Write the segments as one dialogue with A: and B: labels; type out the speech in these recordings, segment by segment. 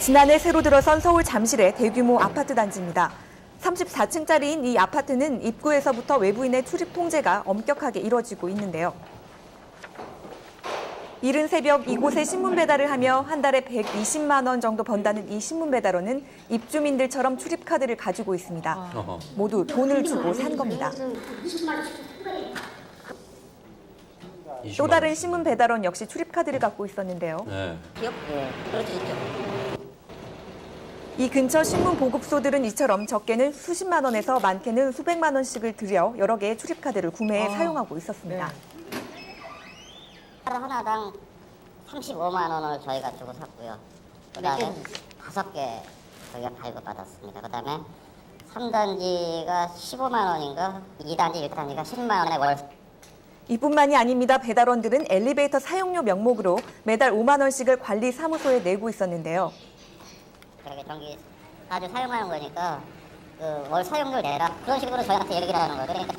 A: 지난해 새로 들어선 서울 잠실의 대규모 아파트 단지입니다. 34층짜리인 이 아파트는 입구에서부터 외부인의 출입 통제가 엄격하게 이뤄지고 있는데요. 이른 새벽 이곳에 신문 배달을 하며 한 달에 120만 원 정도 번다는 이 신문 배달원은 입주민들처럼 출입카드를 가지고 있습니다. 모두 돈을 주고 산 겁니다. 또 다른 신문 배달원 역시 출입카드를 갖고 있었는데요. 이 근처 신문 보급소들은 이처럼 적게는 수십만 원에서 많게는 수백만 원씩을 들여 여러 개의 출입카드를 구매해 사용하고 있었습니다.
B: 하나당 35만 원을 저희가 주고 샀고요. 그다음에 5개 저희가 발급받았습니다. 그다음에 3단지가 15만 원인가, 2단지, 1단지가 10만 원에 월.
A: 이뿐만이 아닙니다. 배달원들은 엘리베이터 사용료 명목으로 매달 5만 원씩을 관리사무소에 내고 있었는데요.
B: 그렇게 전기 아주 사용하는 거니까 월 사용료 내라. 그런 식으로 저희한테 얘기를 하는 거예요. 그러니까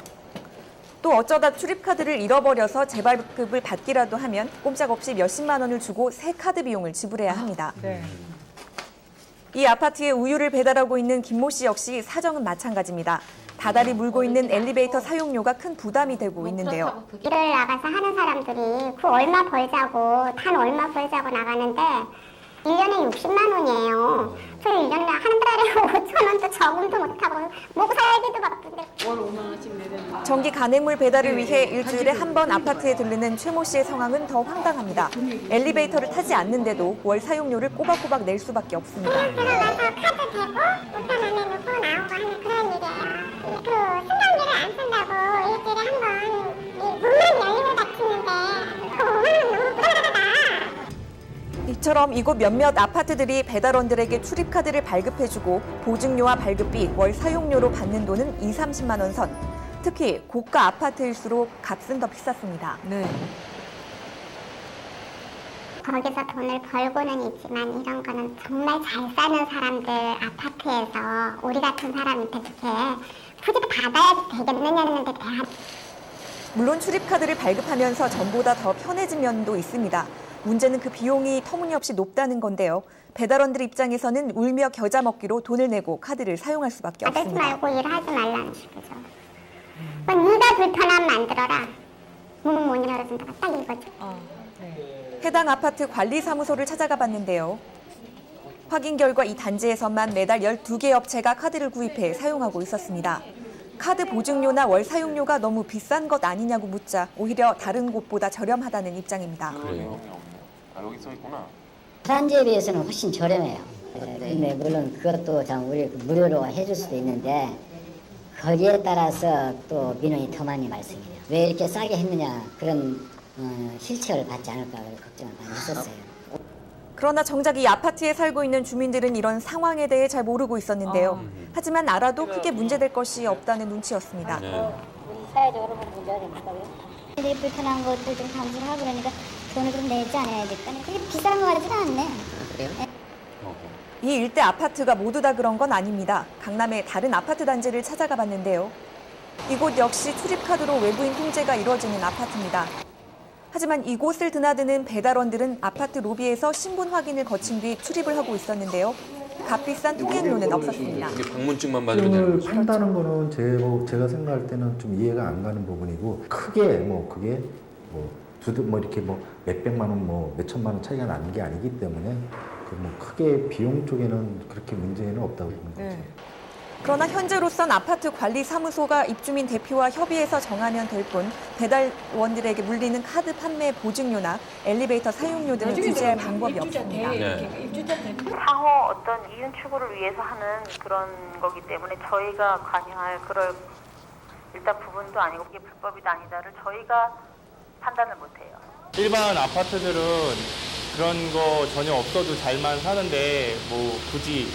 A: 또 어쩌다 출입카드를 잃어버려서 재발급을 받기라도 하면 꼼짝없이 몇십만 원을 주고 새 카드 비용을 지불해야 합니다. 이 아파트에 우유를 배달하고 있는 김모 씨 역시 사정은 마찬가지입니다. 다달이 물고 있는 엘리베이터 사용료가 큰 부담이 되고 있는데요.
C: 일을 나가서 하는 사람들이 그 얼마 벌자고, 단 얼마 벌자고 나가는데 1년에 60만 원이에요. 저 1년에 한 달에 5천 원도 저금도 못하고 먹고 살기도 바쁜데.
D: 월 5만 원씩 내는.
A: 전기 간행물 배달을 위해 일주일에 한 번 아파트에 들르는 최 모 씨의 상황은 더 황당합니다. 엘리베이터를 타지 않는데도 월 사용료를 꼬박꼬박 낼 수밖에 없습니다.
C: 들어가서 카드 대고 우산 안에 넣고 나오고 하는 그런 일이에요. 그 승강기를 안 쓴다고 일주일에 한 번 문만 열리고 닫히는데 그 5만 원 너무 불안하다.
A: 이처럼 이곳 몇몇 아파트들이 배달원들에게 출입카드를 발급해주고 보증료와 발급비, 월 사용료로 받는 돈은 2, 30만 원 선. 특히 고가 아파트일수록 값은 더 비쌌습니다.
C: 거기서 돈을 벌고는 있지만 이런 거는 정말 잘 사는 사람들 아파트에서 우리 같은 사람한테 이렇게 굳이 받아야 되겠느냐는데 대한.
A: 물론 출입카드를 발급하면서 전보다 더 편해진 면도 있습니다. 문제는 그 비용이 터무니없이 높다는 건데요. 배달원들 입장에서는 울며 겨자 먹기로 돈을 내고 카드를 사용할 수밖에
C: 받지
A: 없습니다.
C: 말고 일하지 말라는 식이죠. 네가 불편함 만들어라. 문은 못 열어준다가 딱 이거죠.
A: 해당 아파트 관리사무소를 찾아가 봤는데요. 확인 결과 이 단지에서만 매달 12개 업체가 카드를 구입해 사용하고 있었습니다. 카드 보증료나 월 사용료가 너무 비싼 것 아니냐고 묻자 오히려 다른 곳보다 저렴하다는 입장입니다.
E: 그래요? 여기 써 있구나.
B: 단지에 비해서는 훨씬 저렴해요. 근데 물론 그것도 참 우리 무료로 해줄 수도 있는데 거기에 따라서 또 민원이 더 많이 발생해요. 왜 이렇게 싸게 했느냐 그런 실책을 받지 않을까 걱정을 많이 했었어요.
A: 그러나 정작 이 아파트에 살고 있는 주민들은 이런 상황에 대해 잘 모르고 있었는데요. 하지만 알아도 크게 문제될 것이 없다는 눈치였습니다.
B: 사회적으로 문제가 됩니까? 근데 불편한 것들 좀 감수를 하고 그러니까 돈을 좀 내지 않아야 될까? 그게 비싼 거 같지는 않네. 그래요?
A: 이 일대 아파트가 모두 다 그런 건 아닙니다. 강남의 다른 아파트 단지를 찾아가 봤는데요. 이곳 역시 출입카드로 외부인 통제가 이루어지는 아파트입니다. 하지만 이곳을 드나드는 배달원들은 아파트 로비에서 신분 확인을 거친 뒤 출입을 하고 있었는데요. 값비싼 통행료는 없었습니다.
E: 이게 방문증만 받으면 되는
F: 을
E: 거죠?
F: 판다는 거는 제가 생각할 때는 좀 이해가 안 가는 부분이고 크게 그게 이렇게 몇백만 원 몇천만 원 차이가 나는 게 아니기 때문에 크게 비용 쪽에는 그렇게 문제는 없다고 보는 거죠.
A: 그러나 현재로선 아파트 관리사무소가 입주민 대표와 협의해서 정하면 될 뿐 배달원들에게 물리는 카드 판매 보증료나 엘리베이터 사용료 등을 규제할 방법이 없습니다.
G: 향후 어떤 이윤 추구를 위해서 하는 그런 거기 때문에 저희가 관여할 그럴 일단 부분도 아니고 그게 불법이다 아니다를 저희가 판단을 못해요.
H: 일반 아파트들은 그런 거 전혀 없어도 잘만 사는데 굳이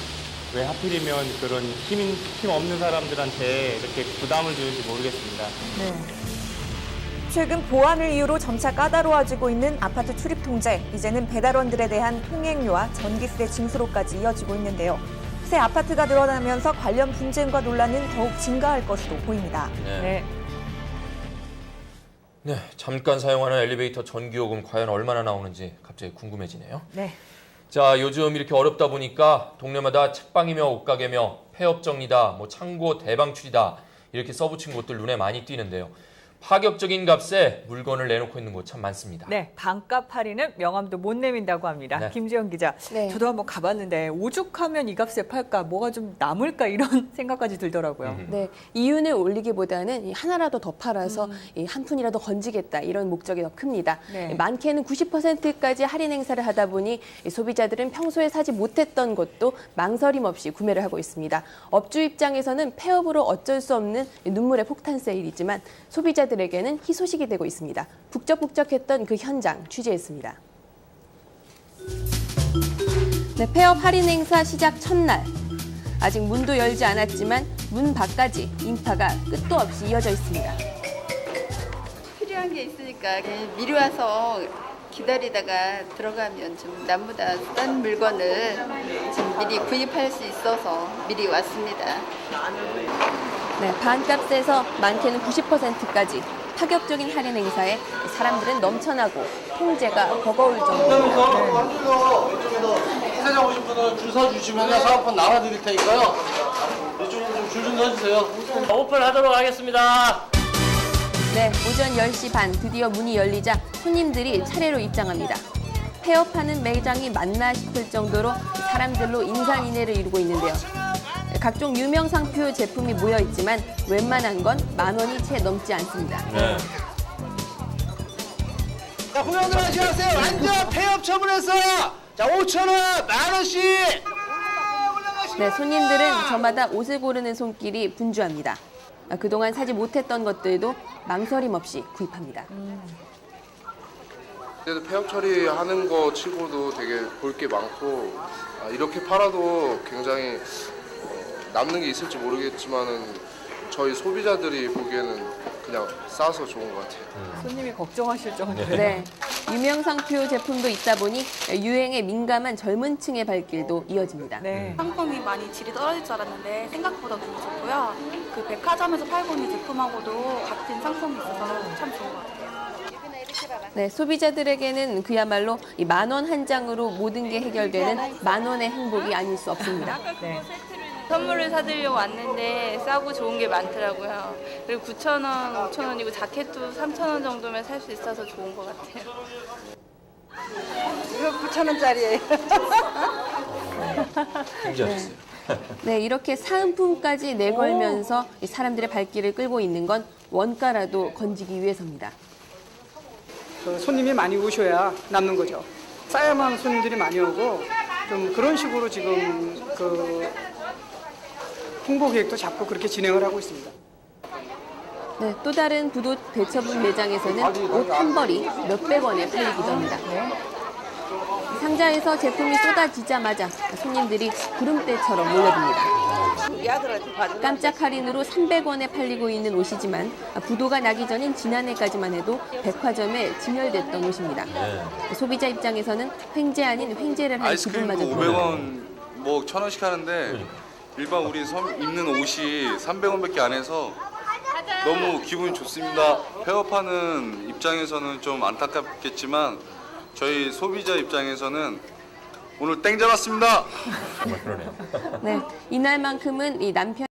H: 왜 하필이면 그런 힘 없는 사람들한테 이렇게 부담을 주는지 모르겠습니다.
A: 최근 보안을 이유로 점차 까다로워지고 있는 아파트 출입 통제. 이제는 배달원들에 대한 통행료와 전기세 징수로까지 이어지고 있는데요. 새 아파트가 늘어나면서 관련 분쟁과 논란은 더욱 증가할 것으로 보입니다.
E: 잠깐 사용하는 엘리베이터 전기요금 과연 얼마나 나오는지 갑자기 궁금해지네요.
D: 자, 요즘 이렇게 어렵다 보니까 동네마다 책방이며 옷가게며 폐업 정리다, 뭐 창고 대방출이다 이렇게 써붙인 곳들 눈에 많이 띄는데요. 파격적인 값에 물건을 내놓고 있는 곳 참 많습니다.
A: 네, 반값 할인은 명함도 못 내민다고 합니다.
D: 네.
A: 김지영 기자,
I: 네.
A: 저도 한번 가봤는데 오죽하면 이 값에 팔까, 뭐가 좀 남을까 이런 생각까지 들더라고요.
I: 네, 이윤을 올리기보다는 하나라도 더 팔아서 한 푼이라도 건지겠다 이런 목적이 더 큽니다.
A: 네.
I: 많게는 90%까지 할인 행사를 하다 보니 소비자들은 평소에 사지 못했던 것도 망설임 없이 구매를 하고 있습니다. 업주 입장에서는 폐업으로 어쩔 수 없는 눈물의 폭탄 세일이지만 소비자들에게는 희소식이 되고 있습니다. 북적북적했던 그 현장 취재했습니다. 네, 폐업 할인 행사 시작 첫날. 아직 문도 열지 않았지만 문 밖까지 인파가 끝도 없이 이어져 있습니다.
J: 필요한 게 있으니까 그냥 미리 와서 기다리다가 들어가면 좀 남보다 싼 물건을 좀 미리 구입할 수 있어서 미리 왔습니다.
I: 네, 반값에서 많게는 90%까지 파격적인 할인 행사에 사람들은 넘쳐나고 통제가 버거울 정도입니다.
K: 회장 오신 분은 줄 서주시면 사은품 나눠드릴 테니까요. 이쪽으로 좀 줄 좀 서주세요. 오픈하도록 하겠습니다.
I: 네, 오전 10시 반 드디어 문이 열리자 손님들이 차례로 입장합니다. 폐업하는 매장이 맞나 싶을 정도로 사람들로 인산인해를 이루고 있는데요. 각종 유명 상표 제품이 모여 있지만 웬만한 건 10,000원이 채 넘지 않습니다.
D: 네.
K: 자, 고객들 안녕하세요. 완전 폐업 처분했어요. 자, 5,000원, 10,000원씩.
I: 네, 손님들은 저마다 옷을 고르는 손길이 분주합니다. 그동안 사지 못했던 것들도 망설임 없이 구입합니다.
L: 그래도 폐업 처리하는 거 치고도 되게 볼 게 많고 이렇게 팔아도 굉장히 남는 게 있을지 모르겠지만은 저희 소비자들이 보기에는 그냥 싸서 좋은 것 같아요.
A: 손님이 걱정하실 정도로.
I: 네, 유명 상표 제품도 있다 보니 유행에 민감한 젊은 층의 발길도 이어집니다.
A: 네.
M: 상품이 많이 질이 떨어질 줄 알았는데 생각보다 너무 좋고요. 그 백화점에서 팔고 있는 제품하고도 같은 상품이 있어서 참 좋은 것 같아요.
I: 네, 소비자들에게는 그야말로 이 10,000원 한 장으로 모든 게 해결되는 10,000원의 행복이 아닐 수 없습니다.
A: 네.
M: 선물을 사드리려고 왔는데 싸고 좋은 게 많더라고요. 그리고 9,000원, 5,000원이고 자켓도 3,000원 정도면 살 수 있어서 좋은 것 같아요.
J: 이거 9,000원짜리예요.
D: 힘주셨어요.
I: 네, 이렇게 사은품까지 내걸면서 이 사람들의 발길을 끌고 있는 건 원가라도 건지기 위해서입니다.
N: 손님이 많이 오셔야 남는 거죠. 싸야만 손님들이 많이 오고 좀 그런 식으로 지금 그 홍보 계획도 잡고 그렇게 진행을 하고 있습니다.
I: 네, 또 다른 부도 대처분 매장에서는 옷 한 벌이 몇백 원에 팔리기도 합니다. 상자에서 제품이 쏟아지자마자 손님들이 구름대처럼 몰려듭니다. 깜짝 할인으로 300원에 팔리고 있는 옷이지만 부도가 나기 전인 지난해까지만 해도 백화점에 진열됐던 옷입니다. 소비자 입장에서는 횡재 아닌 횡재를 할 기분마저 들어요.
O: 500원, 뭐 1,000원씩 하는데 일반 우리 입는 옷이 300원밖에 안 해서 너무 기분이 좋습니다. 폐업하는 입장에서는 좀 안타깝겠지만 저희 소비자 입장에서는 오늘 땡 잡았습니다.
D: 정말 그러네요.
I: 네, 이날만큼은 이 남편